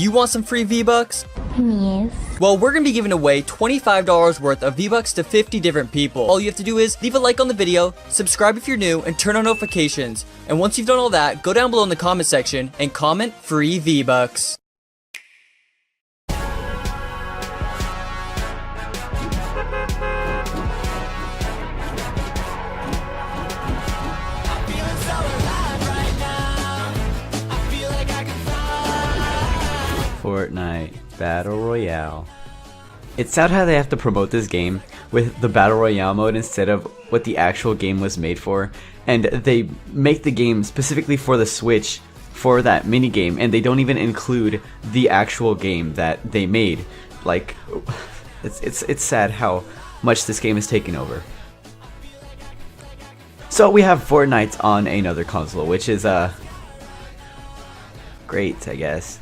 you want some free V-Bucks? Yes. Well, we're going to be giving away $25 worth of V-Bucks to 50 different people. All you have to do is leave a like on the video, subscribe if you're new, and turn on notifications. And once you've done all that, go down below in the comment section and comment free V-Bucks. Fortnite Battle Royale. It's sad how they have to promote this game with the Battle Royale mode instead of what the actual game was made for, and they make the game specifically for the Switch for that mini game, and they don't even include the actual game that they made. Like, it's sad how much this game is taking over. So we have Fortnite on another console, which is great, I guess.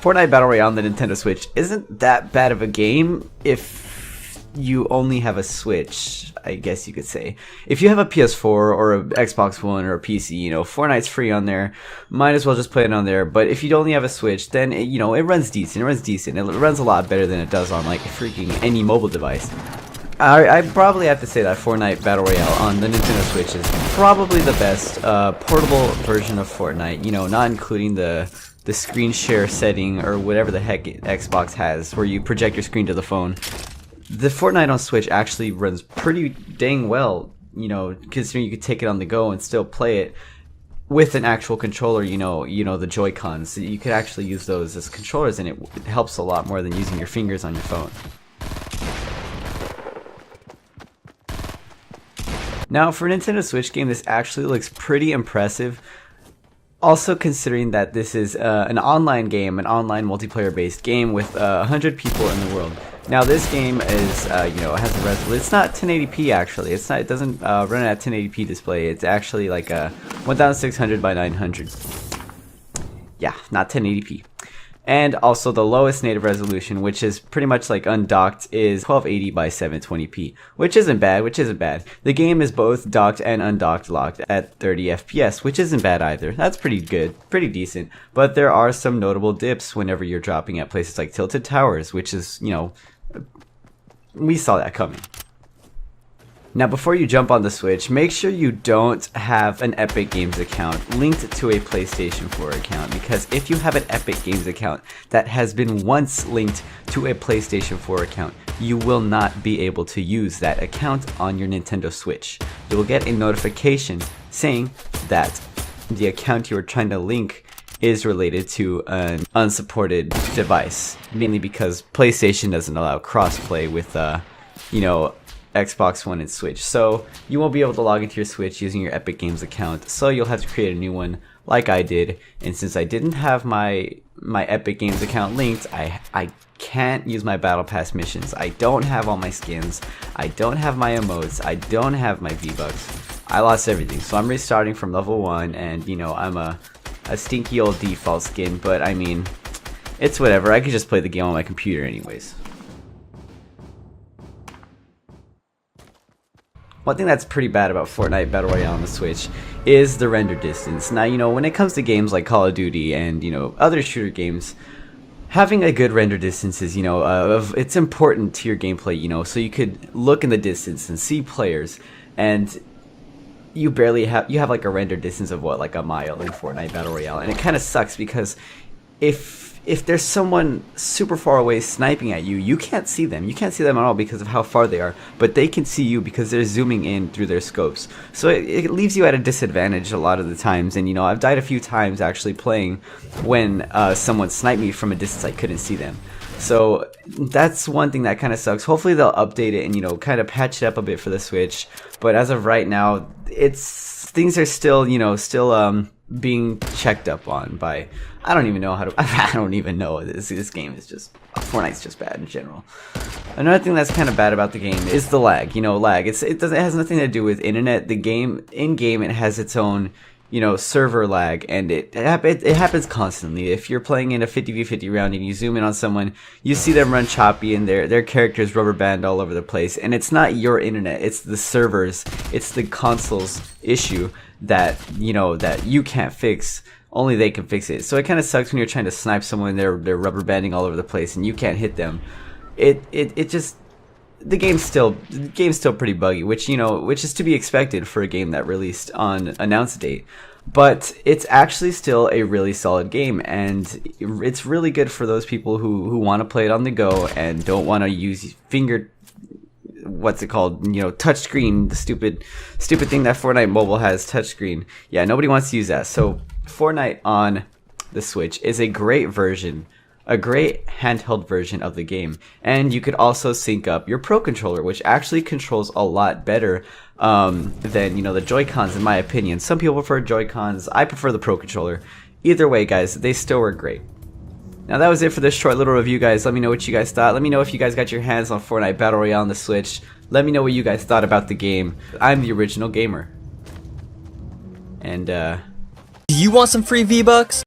Fortnite Battle Royale on the Nintendo Switch isn't that bad of a game if you only have a Switch, I guess you could say. If you have a PS4 or a Xbox One or a PC, you know, Fortnite's free on there. Might as well just play it on there. But if you only have a Switch, then it, you know, it runs decent. It runs a lot better than it does on like freaking any mobile device. I probably have to say that Fortnite Battle Royale on the Nintendo Switch is probably the best portable version of Fortnite. You know, not including the screen share setting or whatever the heck Xbox has where you project your screen to the phone. The Fortnite on Switch actually runs pretty dang well, you know, considering you could take it on the go and still play it with an actual controller, you know the Joy-Cons. So you could actually use those as controllers, and it helps a lot more than using your fingers on your phone. Now, for a Nintendo Switch game, this actually looks pretty impressive. Also, considering that this is an online game, an online multiplayer-based game with 100 people in the world. Now, this game is, you know, it has a resolution. It's not 1080p actually. It's not. It doesn't run at 1080p display. It's actually like a 1600 by 900. Yeah, not 1080p. And also the lowest native resolution, which is pretty much like undocked, is 1280 by 720p, which isn't bad. The game is both docked and undocked locked at 30 FPS, which isn't bad either. That's pretty good, pretty decent. But there are some notable dips whenever you're dropping at places like Tilted Towers, which is, you know, we saw that coming. Now, before you jump on the Switch, make sure you don't have an Epic Games account linked to a PlayStation 4 account, because if you have an Epic Games account that has been once linked to a PlayStation 4 account, you will not be able to use that account on your Nintendo Switch. You will get a notification saying that the account you are trying to link is related to an unsupported device, mainly because PlayStation doesn't allow crossplay with, you know, Xbox One and Switch. So you won't be able to log into your Switch using your Epic Games account, so you'll have to create a new one like I did. And since I didn't have my Epic Games account linked, I can't use my Battle Pass missions. I don't have all my skins, I don't have my emotes, I don't have my V-Bucks. I lost everything, so I'm restarting from level 1, and you know, I'm a stinky old default skin, but I mean, it's whatever. I could just play the game on my computer anyways. One thing that's pretty bad about Fortnite Battle Royale on the Switch is the render distance. Now, you know, when it comes to games like Call of Duty and, you know, other shooter games, having a good render distance is, you know, it's important to your gameplay, you know, so you could look in the distance and see players, and you have like a render distance of what, like a mile in Fortnite Battle Royale, and it kind of sucks because if there's someone super far away sniping at you, you can't see them. You can't see them at all because of how far they are, but they can see you because they're zooming in through their scopes. So it leaves you at a disadvantage a lot of the times, and you know, I've died a few times actually playing when someone sniped me from a distance I couldn't see them. So that's one thing that kind of sucks. Hopefully they'll update it and, you know, kind of patch it up a bit for the Switch, but as of right now, things are still, you know, being checked up on by, I don't even know how to, I don't even know. This game is just, Fortnite's just bad in general. Another thing that's kind of bad about the game is the lag. You know, lag. It has nothing to do with internet. The game, in-game, it has its own, you know, server lag, and it happens constantly. If you're playing in a 50v50 round and you zoom in on someone, you see them run choppy and their characters rubber band all over the place. And it's not your internet, it's the servers, it's the console's issue that, you know, that you can't fix Only they can fix it. So it kind of sucks when you're trying to snipe someone, they're rubber banding all over the place and you can't hit them. It just, the game's still pretty buggy, which is to be expected for a game that released on announce date. But it's actually still a really solid game, and it's really good for those people who want to play it on the go and don't want to use touchscreen, the stupid thing that Fortnite Mobile has, touchscreen. Yeah, nobody wants to use that. So Fortnite on the Switch is a great version, a great handheld version of the game. And you could also sync up your Pro Controller, which actually controls a lot better than the Joy-Cons, in my opinion. Some people prefer Joy-Cons. I prefer the Pro Controller. Either way, guys, they still work great. Now that was it for this short little review, guys. Let me know what you guys thought. Let me know if you guys got your hands on Fortnite Battle Royale on the Switch. Let me know what you guys thought about the game. I'm the original gamer. And do you want some free V-Bucks?